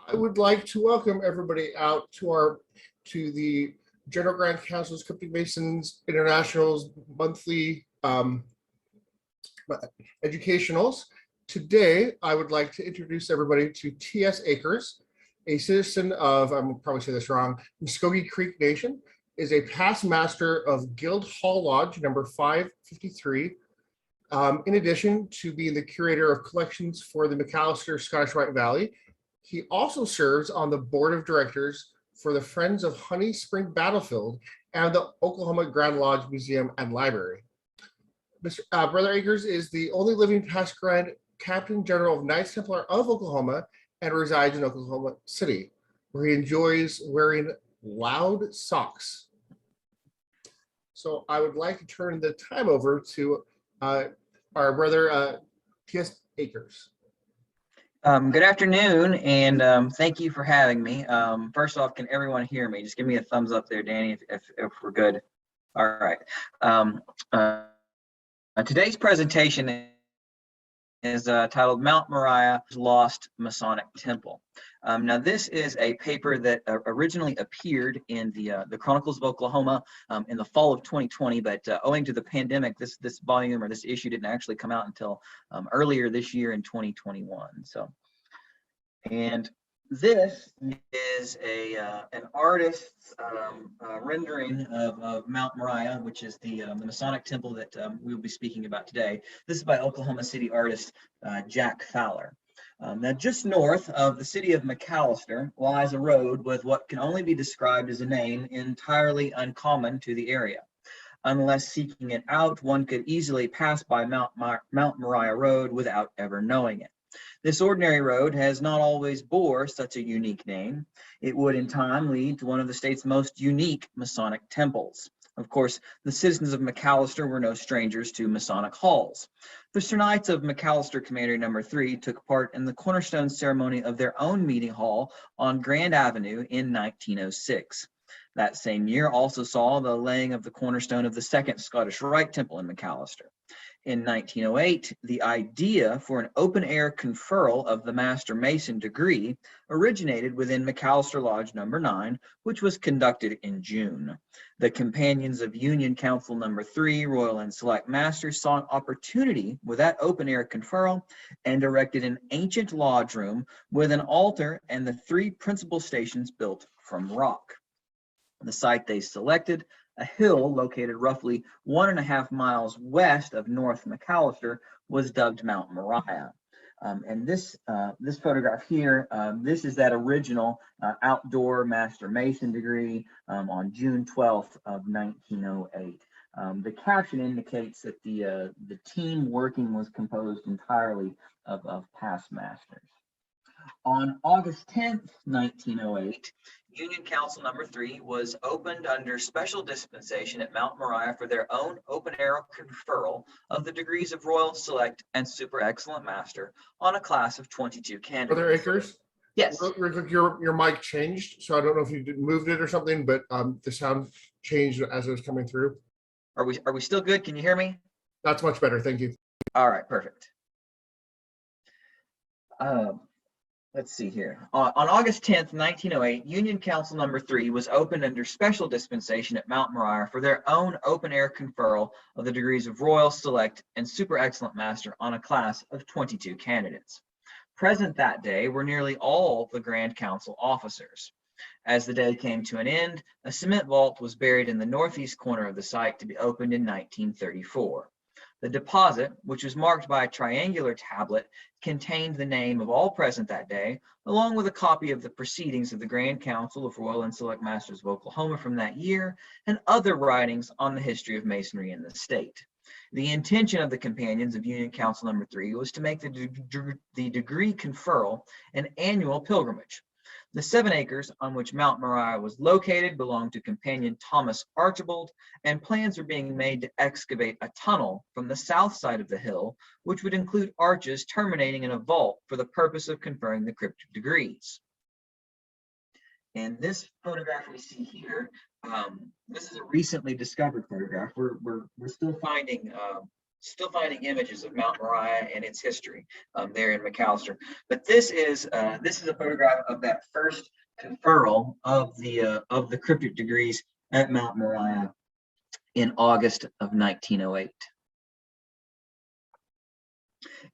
I would like to welcome everybody out to the General Grand Council's Cryptic Masons International's monthly educationals. Today, I would like to introduce everybody to T.S. Akers, a citizen of, I'm probably say this wrong, Muskogee Creek Nation, is a past master of Guild Hall Lodge number 553. In addition to being the curator of collections for the McAlester Scottish Rite Valley, he also serves on the board of directors for the Friends of Honey Spring Battlefield and the Oklahoma Grand Lodge Museum and Library. Brother Akers is the only living past Grand Captain General of Knights Templar of Oklahoma and resides in Oklahoma City, where he enjoys wearing loud socks. So I would like to turn the time over to our brother T.S. Akers. Good afternoon, and thank you for having me. First off, can everyone hear me? Just give me a thumbs up there, Danny, if we're good. All right. Today's presentation is titled Mount Moriah Lost Masonic Temple. Now, this is a paper that originally appeared in the Chronicles of Oklahoma in the fall of 2020, but owing to the pandemic, this volume or this issue didn't actually come out until earlier this year in 2021. And this is an artist's rendering of Mount Moriah, which is the Masonic temple that we will be speaking about today. This is by Oklahoma City artist Jack Fowler. Now, just north of the city of McAlester lies a road with what can only be described as a name entirely uncommon to the area. Unless seeking it out, one could easily pass by Mount Moriah Road without ever knowing it. This ordinary road has not always bore such a unique name. It would in time lead to one of the state's most unique Masonic temples. Of course, the citizens of McAlester were no strangers to Masonic halls. The Sir Knights of McAlester Commandery No. 3 took part in the cornerstone ceremony of their own meeting hall on Grand Avenue in 1906. That same year also saw the laying of the cornerstone of the Second Scottish Rite Temple in McAlester. In 1908, the idea for an open-air conferral of the Master Mason degree originated within McAlester Lodge No. 9, which was conducted in June. The companions of Union Council No. 3, Royal and Select Masters, saw an opportunity with that open-air conferral and erected an ancient lodge room with an altar and the 3 principal stations built from rock. The site they selected, a hill located roughly 1.5 miles west of North McAlester, was dubbed Mount Moriah. And this photograph here, this is that original outdoor Master Mason degree on June 12th of 1908. The caption indicates that the team working was composed entirely of past masters. On August 10th, 1908, Union Council No. 3 was opened under special dispensation at Mount Moriah for their own open-air conferral of the degrees of Royal, Select, and Super Excellent Master on a class of 22 candidates. Brother Akers? Yes. Your mic changed, so I don't know if you moved it or something, but the sound changed as it was coming through. Are we still good? Can you hear me? That's much better, thank you. All right, perfect. Let's see here. On August 10th, 1908, Union Council No. 3 was opened under special dispensation at Mount Moriah for their own open-air conferral of the degrees of Royal, Select, and Super Excellent Master on a class of 22 candidates. Present that day were nearly all the Grand Council officers. As the day came to an end, a cement vault was buried in the northeast corner of the site to be opened in 1934. The deposit, which was marked by a triangular tablet, contained the name of all present that day, along with a copy of the proceedings of the Grand Council of Royal and Select Masters of Oklahoma from that year, and other writings on the history of Masonry in the state. The intention of the companions of Union Council No. 3 was to make the degree conferral an annual pilgrimage. The 7 acres on which Mount Moriah was located belonged to companion Thomas Archibald, and plans were being made to excavate a tunnel from the south side of the hill, which would include arches terminating in a vault for the purpose of conferring the cryptic degrees. And this photograph we see here, this is a recently discovered photograph. We're still finding still finding images of Mount Moriah and its history there in McAlester. But this is a photograph of that first conferral of the cryptic degrees at Mount Moriah in August of 1908.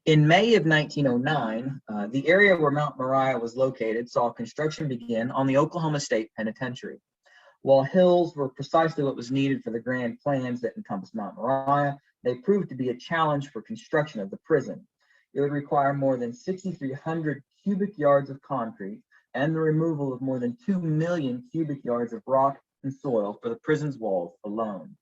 In May of 1909, the area where Mount Moriah was located saw construction begin on the Oklahoma State Penitentiary. While hills were precisely what was needed for the grand plans that encompassed Mount Moriah, they proved to be a challenge for construction of the prison. It would require more than 6,300 cubic yards of concrete and the removal of more than 2 million cubic yards of rock and soil for the prison's walls alone.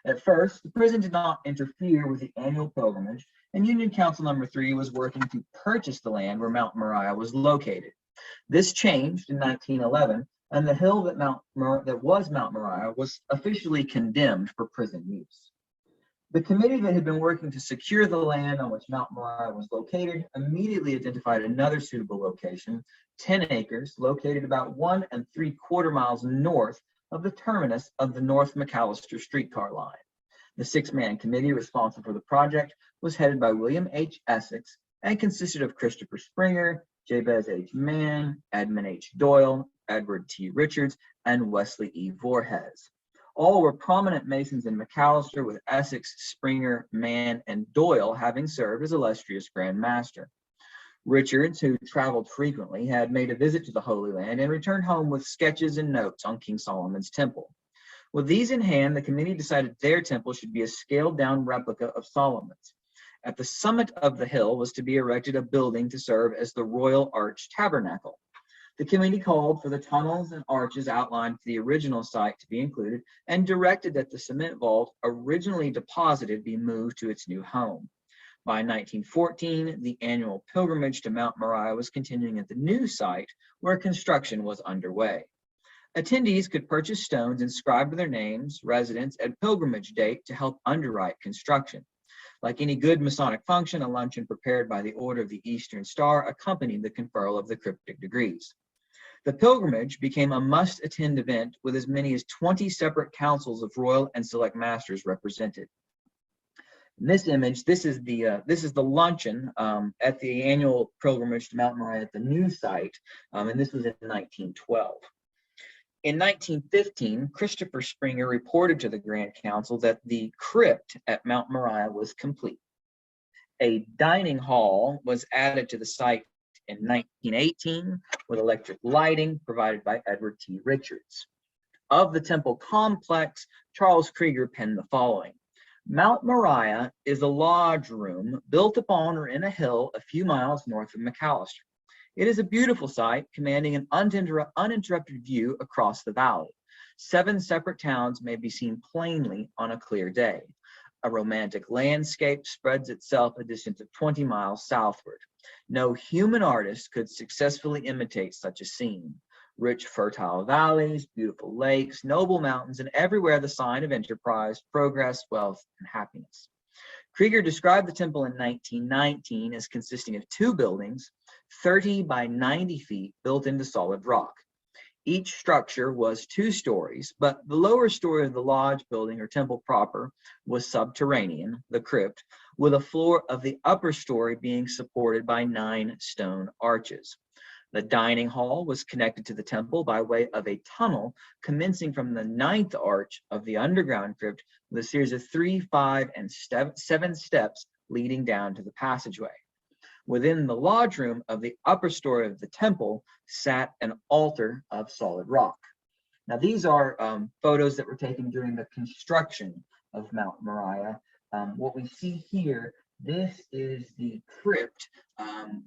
At first, the prison did not interfere with the annual pilgrimage, and Union Council Number 3 was working to purchase the land where Mount Moriah was located. This changed in 1911, and the hill that was Mount Moriah was officially condemned for prison use. The committee that had been working to secure the land on which Mount Moriah was located immediately identified another suitable location, 10 acres, located about 1 3/4 miles north of the terminus of the North McAlester streetcar line. The 6-man committee responsible for the project was headed by William H. Essex and consisted of Christopher Springer, Jabez H. Mann, Edmund H. Doyle, Edward T. Richards, and Wesley E. Voorhees. All were prominent Masons in McAlester, with Essex, Springer, Mann, and Doyle having served as illustrious Grand Master. Richards, who traveled frequently, had made a visit to the Holy Land and returned home with sketches and notes on King Solomon's temple. With these in hand, the committee decided their temple should be a scaled-down replica of Solomon's. At the summit of the hill was to be erected a building to serve as the Royal Arch Tabernacle. The committee called for the tunnels and arches outlined for the original site to be included and directed that the cement vault originally deposited be moved to its new home. By 1914, the annual pilgrimage to Mount Moriah was continuing at the new site where construction was underway. Attendees could purchase stones inscribed with their names, residence, and pilgrimage date to help underwrite construction. Like any good Masonic function, a luncheon prepared by the Order of the Eastern Star accompanied the conferral of the cryptic degrees. The pilgrimage became a must-attend event with as many as 20 separate councils of royal and select masters represented. In this image, this is the luncheon at the annual pilgrimage to Mount Moriah at the new site, and this was in 1912. In 1915, Christopher Springer reported to the Grand Council that the crypt at Mount Moriah was complete. A dining hall was added to the site in 1918 with electric lighting provided by Edward T. Richards. Of the temple complex, Charles Krieger penned the following: Mount Moriah is a lodge room built upon or in a hill a few miles north of McAlester. It is a beautiful site commanding an uninterrupted view across the valley. 7 separate towns may be seen plainly on a clear day. A romantic landscape spreads itself a distance of 20 miles southward. No human artist could successfully imitate such a scene. Rich, fertile valleys, beautiful lakes, noble mountains, and everywhere the sign of enterprise, progress, wealth, and happiness. Krieger described the temple in 1919 as consisting of 2 buildings, 30 by 90 feet, built into solid rock. Each structure was 2 stories, but the lower story of the lodge building or temple proper was subterranean, the crypt, with a floor of the upper story being supported by 9 stone arches. The dining hall was connected to the temple by way of a tunnel commencing from the 9th arch of the underground crypt with a series of 3, 5, and 7 steps leading down to the passageway. Within the lodge room of the upper story of the temple sat an altar of solid rock. Now, these are photos that were taken during the construction of Mount Moriah. What we see here, this is the crypt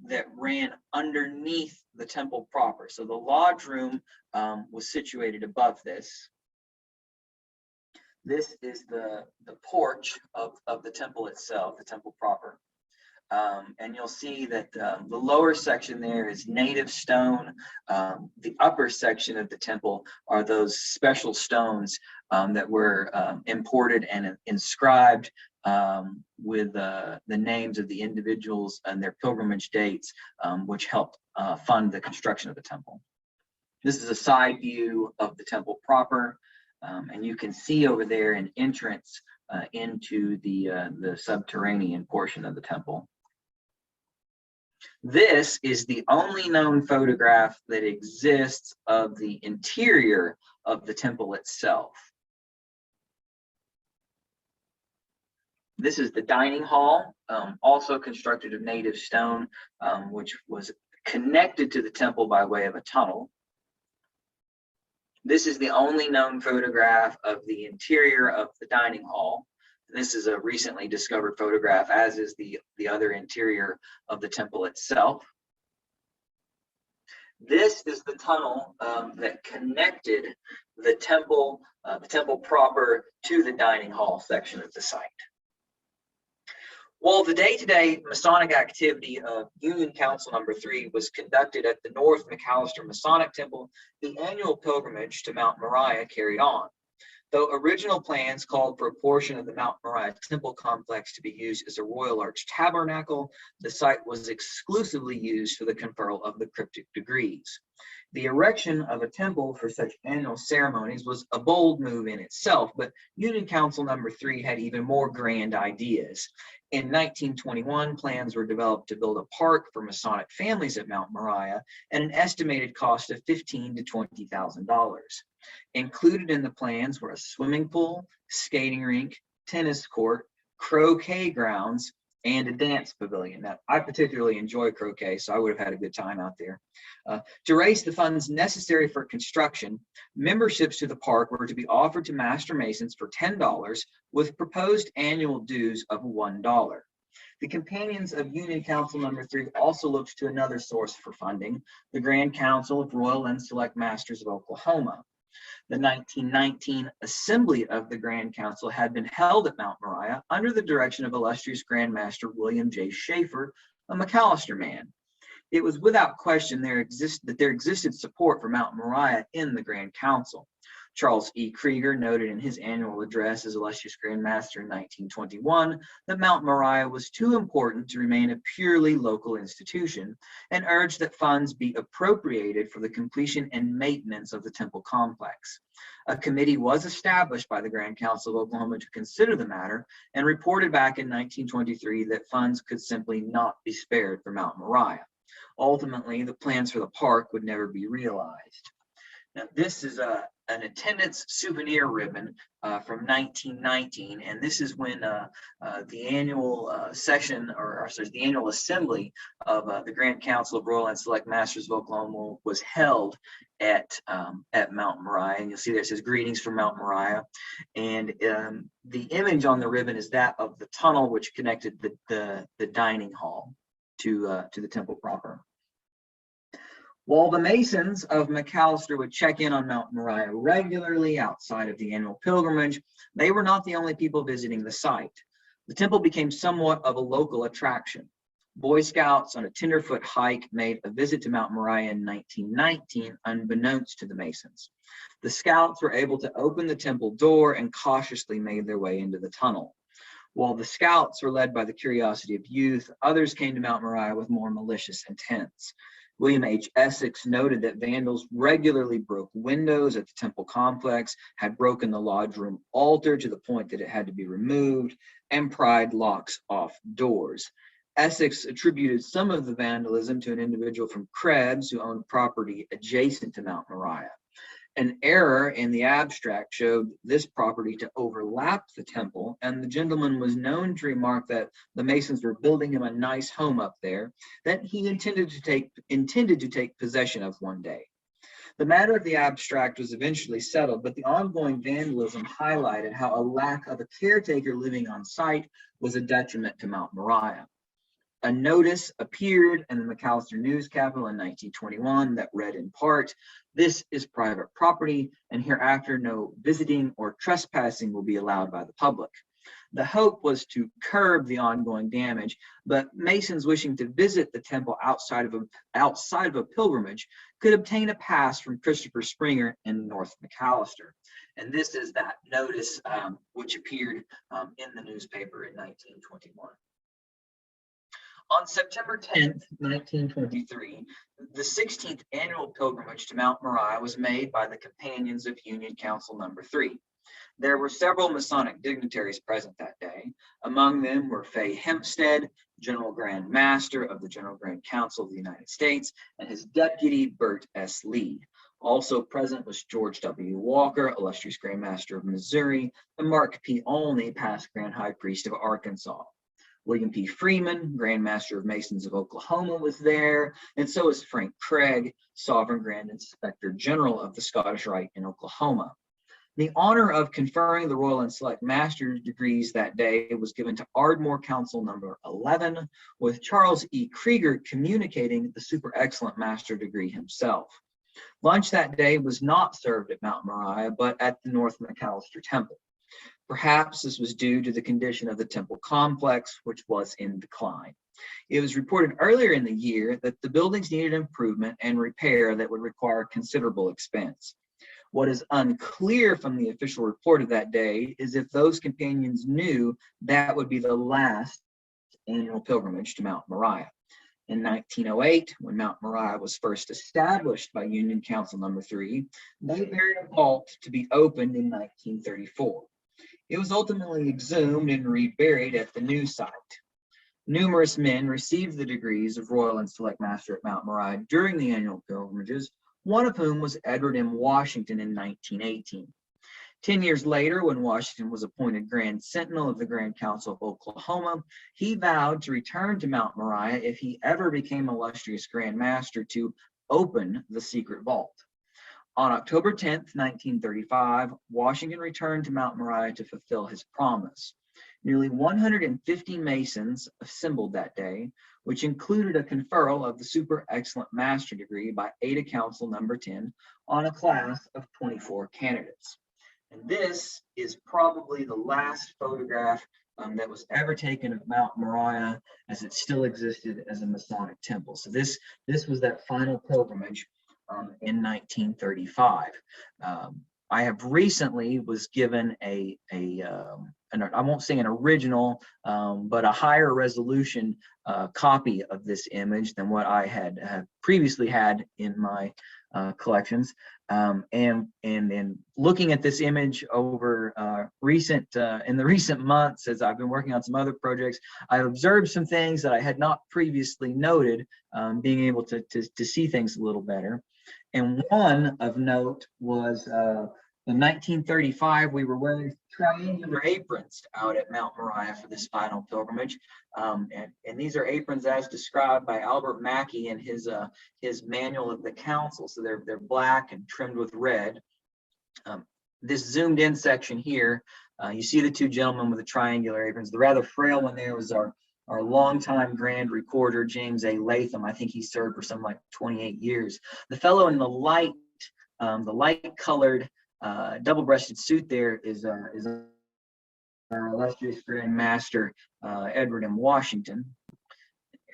that ran underneath the temple proper. So the lodge room was situated above this. This is the porch of the temple itself, the temple proper. And you'll see that the lower section there is native stone. The upper section of the temple are those special stones that were imported and inscribed with the names of the individuals and their pilgrimage dates, which helped fund the construction of the temple. This is a side view of the temple proper, and you can see over there an entrance into the subterranean portion of the temple. This is the only known photograph that exists of the interior of the temple itself. This is the dining hall, also constructed of native stone, which was connected to the temple by way of a tunnel. This is the only known photograph of the interior of the dining hall. This is a recently discovered photograph, as is the other interior of the temple itself. This is the tunnel that connected the temple proper to the dining hall section of the site. While the day-to-day Masonic activity of Union Council Number 3 was conducted at the North McAlester Masonic Temple, the annual pilgrimage to Mount Moriah carried on. Though original plans called for a portion of the Mount Moriah Temple complex to be used as a Royal Arch Tabernacle, the site was exclusively used for the conferral of the cryptic degrees. The erection of a temple for such annual ceremonies was a bold move in itself, but Union Council Number 3 had even more grand ideas. In 1921, plans were developed to build a park for Masonic families at Mount Moriah at an estimated cost of $15,000 to $20,000. Included in the plans were a swimming pool, skating rink, tennis court, croquet grounds, and a dance pavilion. Now, I particularly enjoy croquet, so I would have had a good time out there. To raise the funds necessary for construction, memberships to the park were to be offered to Master Masons for $10, with proposed annual dues of $1. The companions of Union Council Number 3 also looked to another source for funding, the Grand Council of Royal and Select Masters of Oklahoma. The 1919 Assembly of the Grand Council had been held at Mount Moriah under the direction of illustrious Grand Master William J. Schaefer, a McAlester man. It was without question that there existed support for Mount Moriah in the Grand Council. Charles E. Krieger noted in his annual address as illustrious Grand Master in 1921 that Mount Moriah was too important to remain a purely local institution, and urged that funds be appropriated for the completion and maintenance of the temple complex. A committee was established by the Grand Council of Oklahoma to consider the matter, and reported back in 1923 that funds could simply not be spared for Mount Moriah. Ultimately, the plans for the park would never be realized. Now, this is an attendance souvenir ribbon from 1919, and this is when the annual session, the annual assembly of the Grand Council of Royal and Select Masters of Oklahoma was held at Mount Moriah. And you'll see there it says "Greetings from Mount Moriah," and the image on the ribbon is that of the tunnel which connected the dining hall to the temple proper. While the Masons of McAlester would check in on Mount Moriah regularly outside of the annual pilgrimage, they were not the only people visiting the site. The temple became somewhat of a local attraction. Boy Scouts on a tenderfoot hike made a visit to Mount Moriah in 1919, unbeknownst to the Masons. The Scouts were able to open the temple door and cautiously made their way into the tunnel. While the Scouts were led by the curiosity of youth, others came to Mount Moriah with more malicious intents. William H. Essex noted that vandals regularly broke windows at the temple complex, had broken the lodge room altar to the point that it had to be removed, and pried locks off doors. Essex attributed some of the vandalism to an individual from Krebs who owned property adjacent to Mount Moriah. An error in the abstract showed this property to overlap the temple, and the gentleman was known to remark that the Masons were building him a nice home up there that he intended to take possession of one day. The matter of the abstract was eventually settled, but the ongoing vandalism highlighted how a lack of a caretaker living on site was a detriment to Mount Moriah. A notice appeared in the McAlester News Capital in 1921 that read in part, "This is private property, and hereafter no visiting or trespassing will be allowed by the public." The hope was to curb the ongoing damage, but Masons wishing to visit the temple outside of a pilgrimage could obtain a pass from Christopher Springer in North McAlester. And this is that notice which appeared in the newspaper in 1921. On September 10th, 1923, the 16th annual pilgrimage to Mount Moriah was made by the companions of Union Council Number 3. There were several Masonic dignitaries present that day. Among them were Fay Hempstead, General Grand Master of the General Grand Council of the United States, and his deputy, Bert S. Lee. Also present was George W. Walker, illustrious Grand Master of Missouri, and Mark P. Olney, past Grand High Priest of Arkansas. William P. Freeman, Grand Master of Masons of Oklahoma, was there, and so was Frank Craig, Sovereign Grand Inspector General of the Scottish Rite in Oklahoma. The honor of conferring the Royal and Select Master's degrees that day was given to Ardmore Council number 11, with Charles E. Krieger communicating the Super Excellent Master degree himself. Lunch that day was not served at Mount Moriah, but at the North McAlester Temple. Perhaps this was due to the condition of the temple complex, which was in decline. It was reported earlier in the year that the buildings needed improvement and repair that would require considerable expense. What is unclear from the official report of that day is if those companions knew that would be the last annual pilgrimage to Mount Moriah. In 1908, when Mount Moriah was first established by Union Council number 3, they buried a vault to be opened in 1934. It was ultimately exhumed and reburied at the new site. Numerous men received the degrees of Royal and Select Master at Mount Moriah during the annual pilgrimages, one of whom was Edward M. Washington in 1918. 10 years later, when Washington was appointed Grand Sentinel of the Grand Council of Oklahoma, he vowed to return to Mount Moriah if he ever became illustrious Grand Master to open the secret vault. On October 10th, 1935, Washington returned to Mount Moriah to fulfill his promise. Nearly 150 Masons assembled that day, which included a conferral of the Super Excellent Master degree by Ada Council number 10 on a class of 24 candidates. And this is probably the last photograph that was ever taken of Mount Moriah as it still existed as a Masonic temple. So this was that final pilgrimage in 1935. I have recently was given I won't say an original, but a higher resolution copy of this image than what I had previously had in my collections. And looking at this image over in the recent months, as I've been working on some other projects, I've observed some things that I had not previously noted, being able to see things a little better. And one of note was in 1935, we were wearing triangular aprons out at Mount Moriah for this final pilgrimage. And these are aprons as described by Albert Mackey in his manual of the council. So they're black and trimmed with red. This zoomed in section here, you see the two gentlemen with the triangular aprons. The rather frail one there was our longtime Grand Recorder, James A. Latham. I think he served for something like 28 years. The fellow in the light colored double-breasted suit there is our illustrious Grand Master, Edward M. Washington.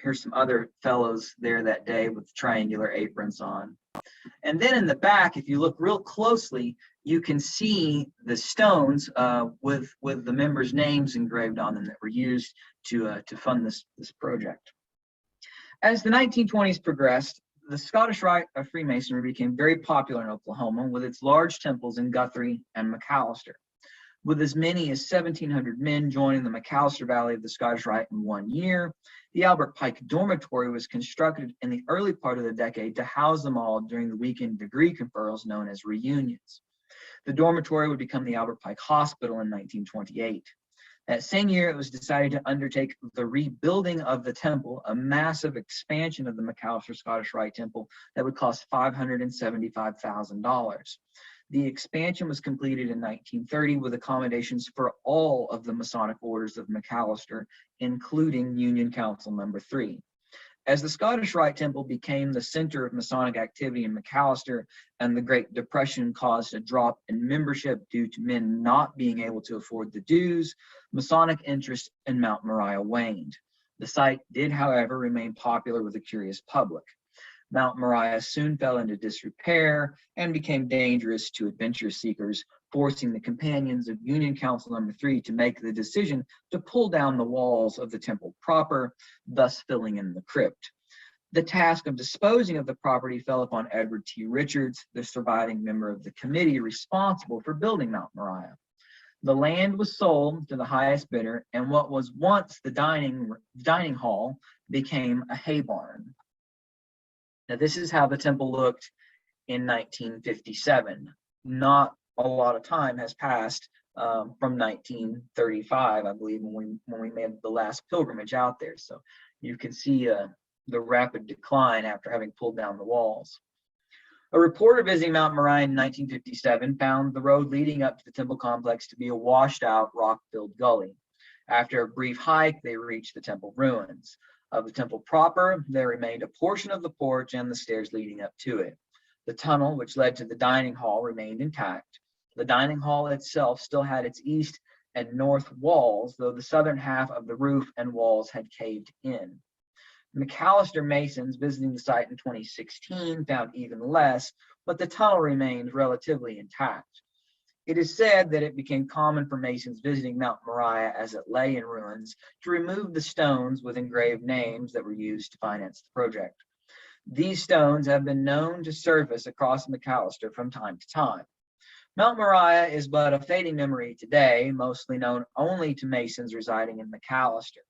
Here's some other fellows there that day with triangular aprons on. And then in the back, if you look real closely, you can see the stones with the members' names engraved on them that were used to fund this project. As the 1920s progressed, the Scottish Rite of Freemasonry became very popular in Oklahoma, with its large temples in Guthrie and McAlester. With as many as 1,700 men joining the McAlester Valley of the Scottish Rite in 1 year, the Albert Pike Dormitory was constructed in the early part of the decade to house them all during the weekend degree conferrals known as reunions. The dormitory would become the Albert Pike Hospital in 1928. That same year, it was decided to undertake the rebuilding of the temple, a massive expansion of the McAlester Scottish Rite Temple that would cost $575,000. The expansion was completed in 1930 with accommodations for all of the Masonic orders of McAlester, including Union Council number 3. As the Scottish Rite Temple became the center of Masonic activity in McAlester and the Great Depression caused a drop in membership due to men not being able to afford the dues, Masonic interest in Mount Moriah waned. The site did, however, remain popular with the curious public. Mount Moriah soon fell into disrepair and became dangerous to adventure seekers, forcing the companions of Union Council number 3 to make the decision to pull down the walls of the temple proper, thus filling in the crypt. The task of disposing of the property fell upon Edward T. Richards, the surviving member of the committee responsible for building Mount Moriah. The land was sold to the highest bidder, and what was once the dining hall became a hay barn. Now, this is how the temple looked in 1957. Not a lot of time has passed from 1935, I believe, when we made the last pilgrimage out there. So you can see the rapid decline after having pulled down the walls. A reporter visiting Mount Moriah in 1957 found the road leading up to the temple complex to be a washed out, rock-filled gully. After a brief hike, they reached the temple ruins. Of the temple proper, there remained a portion of the porch and the stairs leading up to it. The tunnel, which led to the dining hall, remained intact. The dining hall itself still had its east and north walls, though the southern half of the roof and walls had caved in. McAlester Masons visiting the site in 2016 found even less, but the tunnel remained relatively intact. It is said that it became common for Masons visiting Mount Moriah as it lay in ruins to remove the stones with engraved names that were used to finance the project. These stones have been known to surface across McAlester from time to time. Mount Moriah is but a fading memory today, mostly known only to Masons residing in McAlester.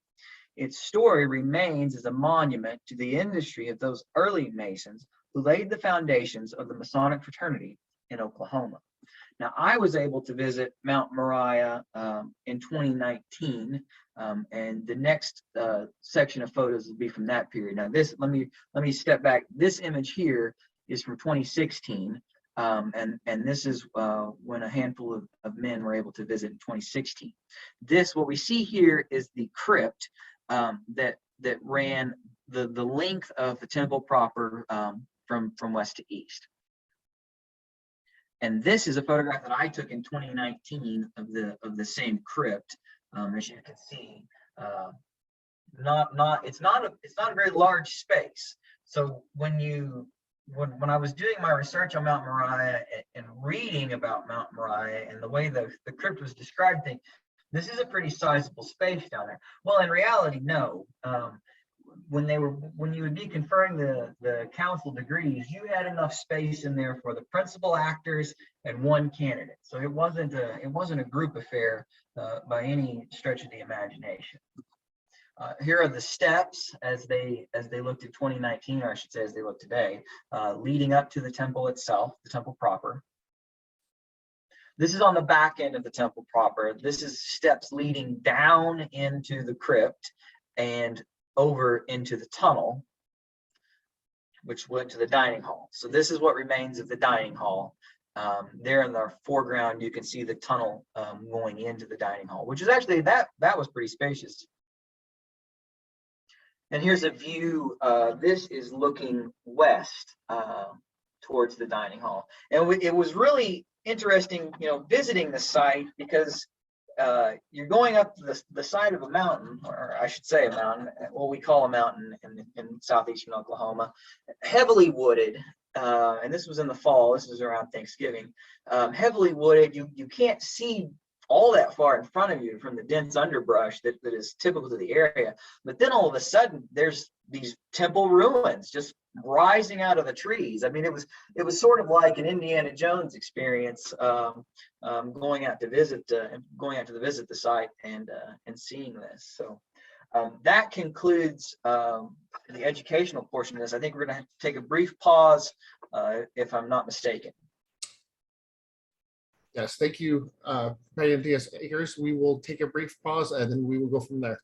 Its story remains as a monument to the industry of those early Masons who laid the foundations of the Masonic fraternity in Oklahoma. Now, I was able to visit Mount Moriah in 2019, and the next section of photos will be from that period. Now, let me step back. This image here is from 2016, and this is when a handful of men were able to visit in 2016. What we see here is the crypt that ran the length of the temple proper from west to east. And this is a photograph that I took in 2019 of the same crypt. As you can see, it's not a very large space. So when I was doing my research on Mount Moriah and reading about Mount Moriah and the way the crypt was described, this is a pretty sizable space down there. Well, in reality, no. When you would be conferring the council degrees, you had enough space in there for the principal actors and one candidate. So it wasn't a group affair by any stretch of the imagination. Here are the steps as they looked in 2019, or I should say as they look today, leading up to the temple itself, the temple proper. This is on the back end of the temple proper. This is steps leading down into the crypt and over into the tunnel, which went to the dining hall. So this is what remains of the dining hall. There in the foreground, you can see the tunnel going into the dining hall, which is actually, that was pretty spacious. And here's a view. This is looking west towards the dining hall. And it was really interesting, visiting the site, because you're going up the side of a mountain, or I should say a mountain, what we call a mountain in southeastern Oklahoma, heavily wooded, and this was in the fall, this was around Thanksgiving, heavily wooded. You can't see all that far in front of you from the dense underbrush that is typical to the area. But then all of a sudden, there's these temple ruins just rising out of the trees. I mean, it was sort of like an Indiana Jones experience, going out to visit the site and seeing this. So that concludes the educational portion of this. I think we're going to have to take a brief pause, if I'm not mistaken. Yes, thank you, President T.S. Akers. We will take a brief pause and then we will go from there.